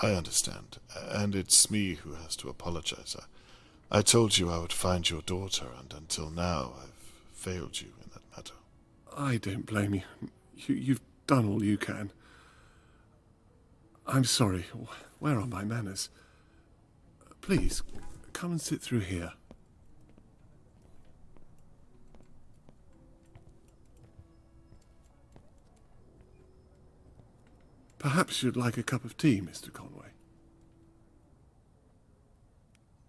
I understand, and it's me who has to apologize. I told you I would find your daughter, and until now I've failed you in that matter. I don't blame you. You've done all you can. I'm sorry. Where are my manners? Please, come and sit through here. Perhaps you'd like a cup of tea, Mr. Conway.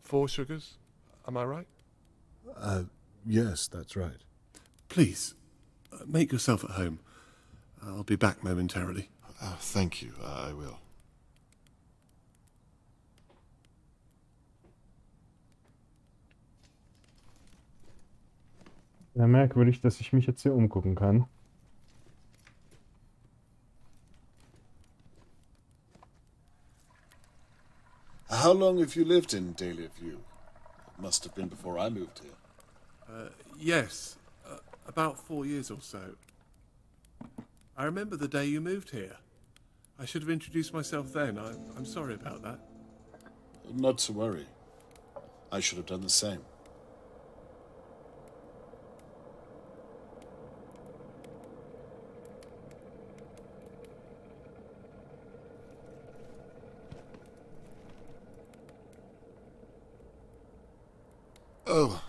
4 sugars, am I right? Yes, that's right. Please, make yourself at home. I'll be back momentarily. Thank you, I will. Ja, merkwürdig, dass ich mich jetzt hier umgucken kann. How long have you lived in Daily View? It must have been before I moved here. Yes, about 4 years or so. I remember the day you moved here. I should have introduced myself then. I'm sorry about that. Not to worry. I should have done the same. Oh,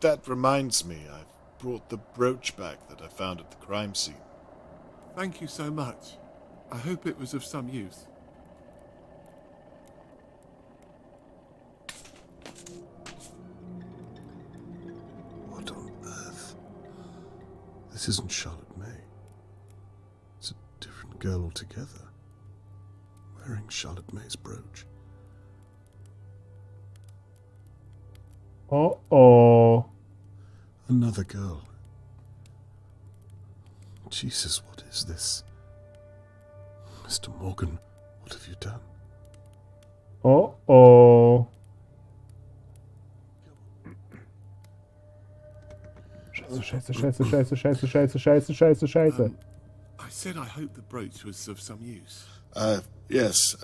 that reminds me. I've brought the brooch back that I found at the crime scene. Thank you so much. I hope it was of some use. What on earth? This isn't Charlotte May. It's a different girl altogether. Wearing Charlotte May's brooch. Oh. Another girl. Jesus, what is this? Mr. Morgan, what have you done? Oh. Scheiße. I said I hope the brooch was of some use. Yes.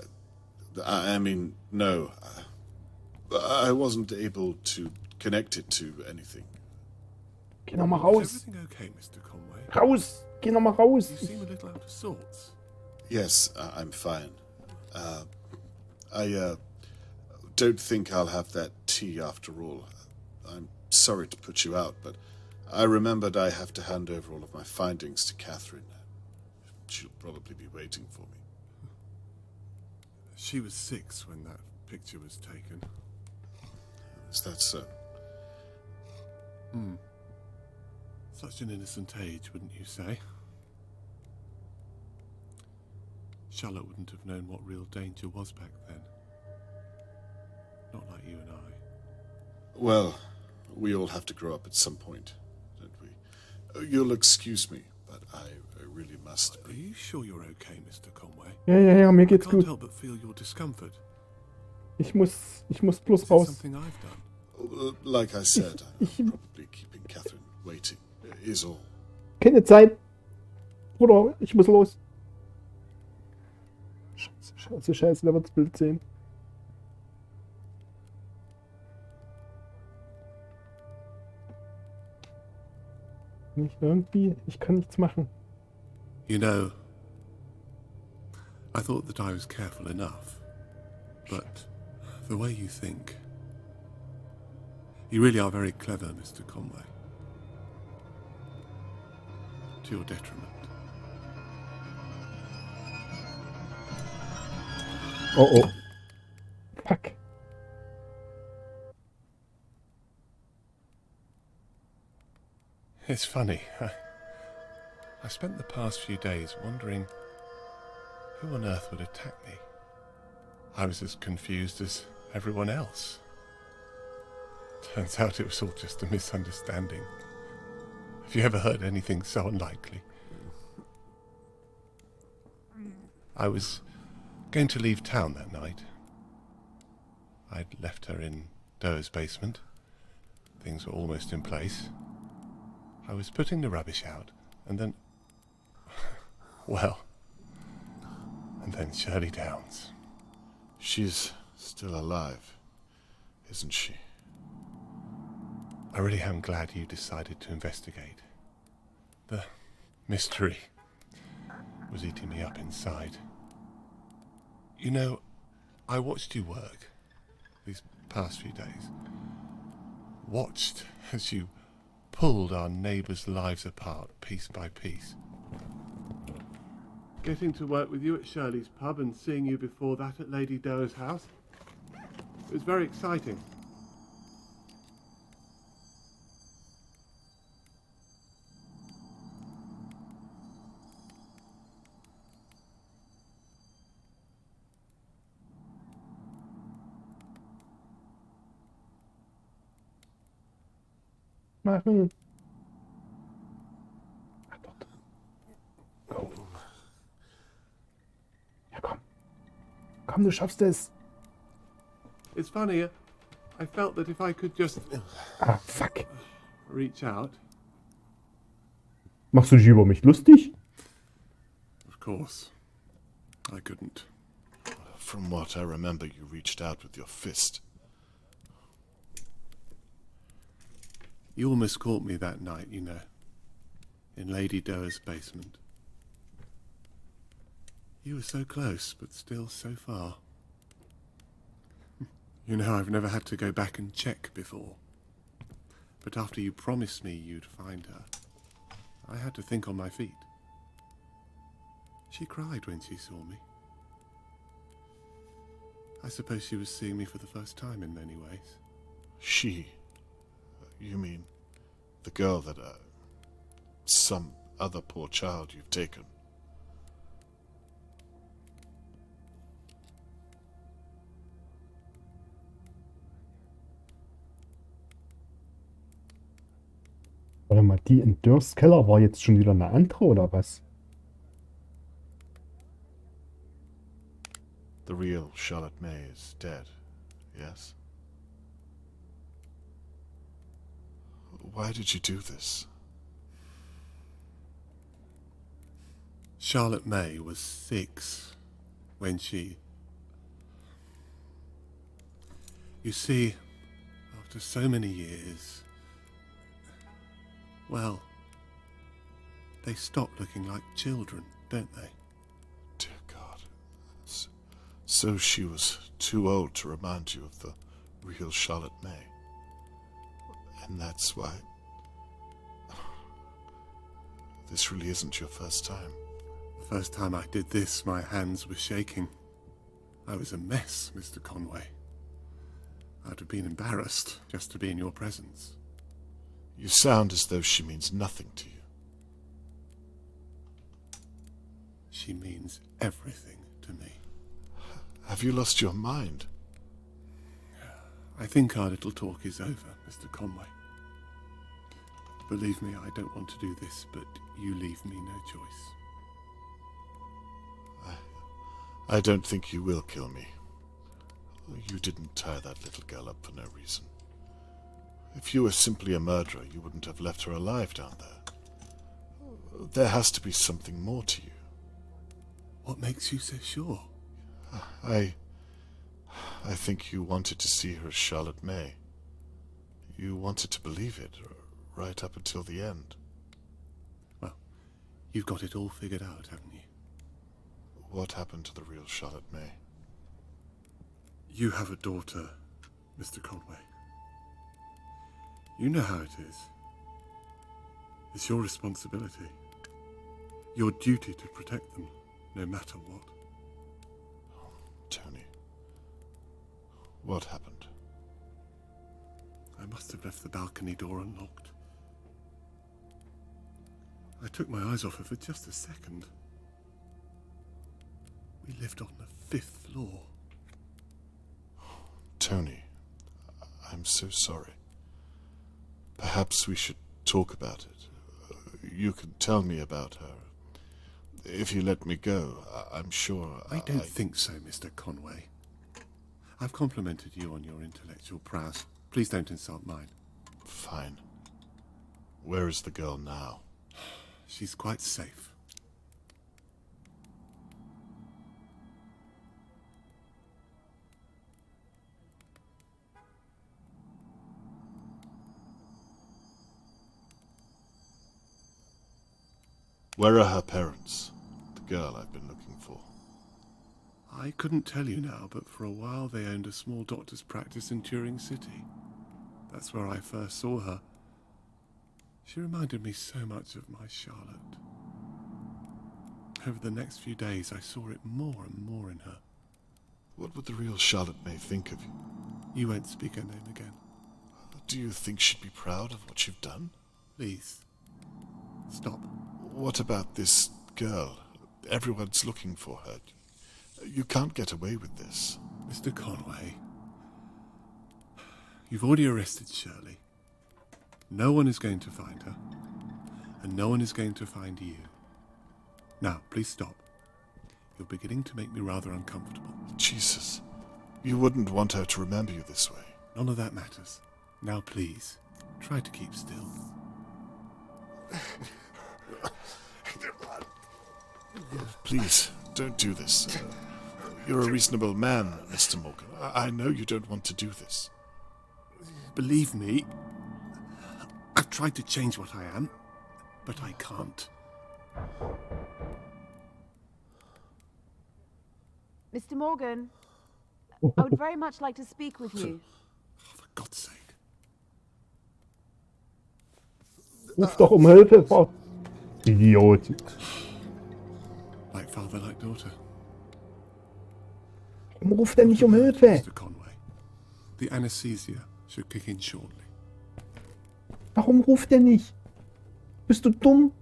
I mean, no. I wasn't able to connect it to anything. Geh noch mal Is raus. everything okay, Mr. Conway? Raus. Geh noch mal raus. You seem a little out of sorts. Yes, I'm fine. I don't think I'll have that tea after all. I'm sorry to put you out, but I remembered I have to hand over all of my findings to Catherine. She'll probably be waiting for me. She was 6 when that picture was taken. Is that so? Such an innocent age, wouldn't you say? Charlotte wouldn't have known what real danger was back then. Not like you and I. Well, we all have to grow up at some point, don't we? You'll excuse me, but I really must. Are you sure you're okay, Mr. Conway? Ja, mir I geht's can't gut. help but feel your discomfort. Ich muss bloß Is it raus. something I've done? Like I said, I'm probably keeping Catherine waiting, is all. Keine Zeit. Bruder, ich muss los. Scheiße, der wird das Bild sehen. Ich kann nichts machen. You know, I thought that I was careful enough, but the way you think, you really are very clever, Mr. Conway. To your detriment. Oh. Fuck. It's funny. I spent the past few days wondering who on earth would attack me. I was as confused as everyone else. Turns out it was all just a misunderstanding. Have you ever heard anything so unlikely? I was going to leave town that night. I'd left her in Doe's basement. Things were almost in place. I was putting the rubbish out, and then... well... and then Shirley Downs. She's still alive, isn't she? I really am glad you decided to investigate. The mystery was eating me up inside. You know, I watched you work these past few days. Watched as you pulled our neighbours' lives apart piece by piece. Getting to work with you at Shirley's pub and seeing you before that at Lady Doe's house, it was very exciting. Machen. Ach doch. Komm. Ja, komm. Komm, du schaffst es. It's funny, I felt that if I could just Ah, fuck. reach out. Machst du dich über mich lustig? Of course, I couldn't. From what I remember, you reached out with your fist. You almost caught me that night, you know, in Lady Doe's basement. You were so close, but still so far. You know, I've never had to go back and check before. But after you promised me you'd find her, I had to think on my feet. She cried when she saw me. I suppose she was seeing me for the first time in many ways. She? You mean the girl that, some other poor child you've taken? Warte mal, die in Dürrs Keller war jetzt schon wieder eine andere, oder was? The real Charlotte May is dead, yes? Why did you do this? Charlotte May was 6 when she... You see, after so many years, well, they stop looking like children, don't they? Dear God. So she was too old to remind you of the real Charlotte May. And that's why... This really isn't your first time. The first time I did this, my hands were shaking. I was a mess, Mr. Conway. I'd have been embarrassed just to be in your presence. You sound as though she means nothing to you. She means everything to me. Have you lost your mind? I think our little talk is over, Mr. Conway. Believe me, I don't want to do this, but you leave me no choice. I don't think you will kill me. You didn't tie that little girl up for no reason. If you were simply a murderer, you wouldn't have left her alive down there. There has to be something more to you. What makes you so sure? I think you wanted to see her as Charlotte May. You wanted to believe it, right up until the end. Well, you've got it all figured out, haven't you? What happened to the real Charlotte May? You have a daughter, Mr. Conway. You know how it is. It's your responsibility. Your duty to protect them, no matter what. Tony, what happened? I must have left the balcony door unlocked. I took my eyes off her for just a second. We lived on the 5th floor. Tony, I'm so sorry. Perhaps we should talk about it. You can tell me about her. If you let me go, I'm sure... I don't think so, Mr. Conway. I've complimented you on your intellectual prowess. Please don't insult mine. Fine. Where is the girl now? She's quite safe. Where are her parents? The girl I've been looking for. I couldn't tell you now, but for a while they owned a small doctor's practice in Turing City. That's where I first saw her. She reminded me so much of my Charlotte. Over the next few days, I saw it more and more in her. What would the real Charlotte May think of you? You won't speak her name again. Do you think she'd be proud of what you've done? Please, stop. What about this girl? Everyone's looking for her. You can't get away with this. Mr. Conway, you've already arrested Shirley. No one is going to find her, and no one is going to find you. Now, please stop. You're beginning to make me rather uncomfortable. Jesus. You wouldn't want her to remember you this way. None of that matters. Now, please, try to keep still. Please, don't do this. You're a reasonable man, Mr. Morgan. I know you don't want to do this. Believe me, I've tried to change what I am, but I can't. Mr. Morgan, I would very much like to speak with you. For God's sake. Ruf doch um Hilfe, Frau. Idiot. Like father, like daughter. Warum ruft er nicht um Hilfe? Mr. Conway, the anesthesia should kick in shortly. Warum ruft er nicht? Bist du dumm?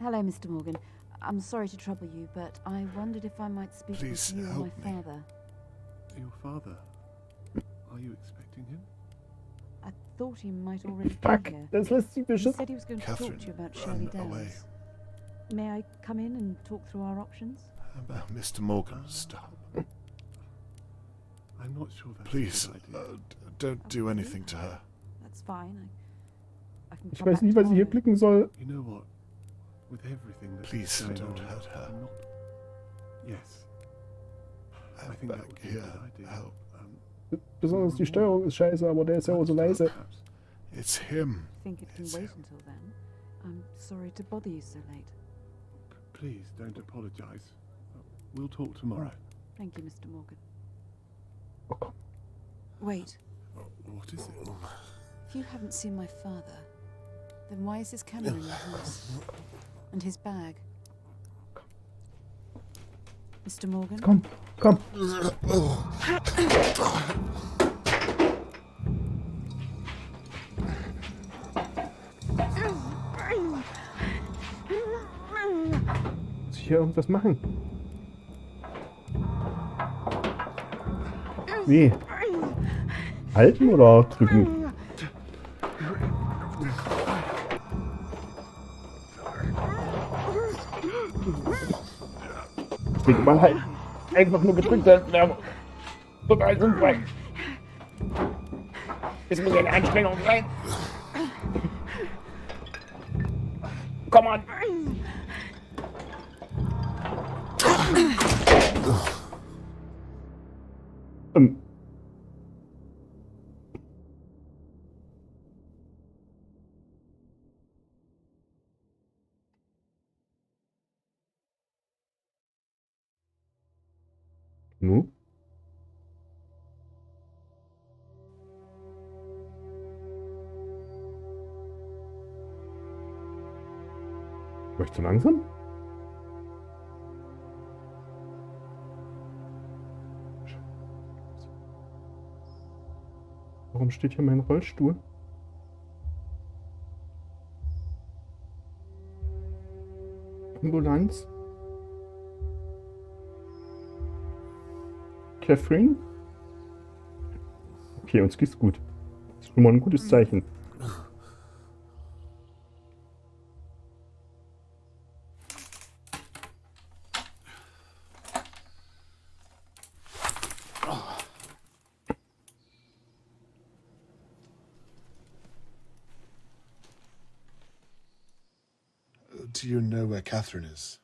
Hello, Mr. Morgan. I'm sorry to trouble you, but I wondered if I might speak Please with you or my help me. father. Your father? Are you expecting him? I thought he might already be Fuck, here. das lässt sich He beschissen. said he was going to talk Catherine, to you about Shirley run away. Downs. May I come in and talk through our options? Mr. Morgan, stop. I'm not sure that's Please, a good idea. don't do anything to her. That's fine. I can Ich come weiß back nicht, was ich hier tomorrow. klicken soll. You know what? With everything that's Please, going don't on, hurt her. I'm not... Yes. I I'm think that back would be a here. good idea. Help. Besonders die Steuerung ist scheiße, aber der ist ja auch so leise. Perhaps. It's him. I think it can It's wait him. until then. I'm sorry to bother you so late. Please, don't apologise. We'll talk tomorrow. Thank you, Mr. Morgan. Oh, komm. Wait, What is it? if you haven't seen my father, then why is his camera in your house? And his bag? Mr. Morgan? Komm, komm. Muss ich hier irgendwas machen? Wie? Halten oder drücken? Ich denke mal halt. Einfach nur gedrückt halten wäre total sinnvoll. Es muss eine Anstrengung sein. Komm on. Ähm. Nu? War ich zu langsam? Warum steht hier mein Rollstuhl? Ambulanz? Catherine? Okay, uns geht's gut. Das ist schon mal ein gutes Zeichen. Do you know where Catherine is?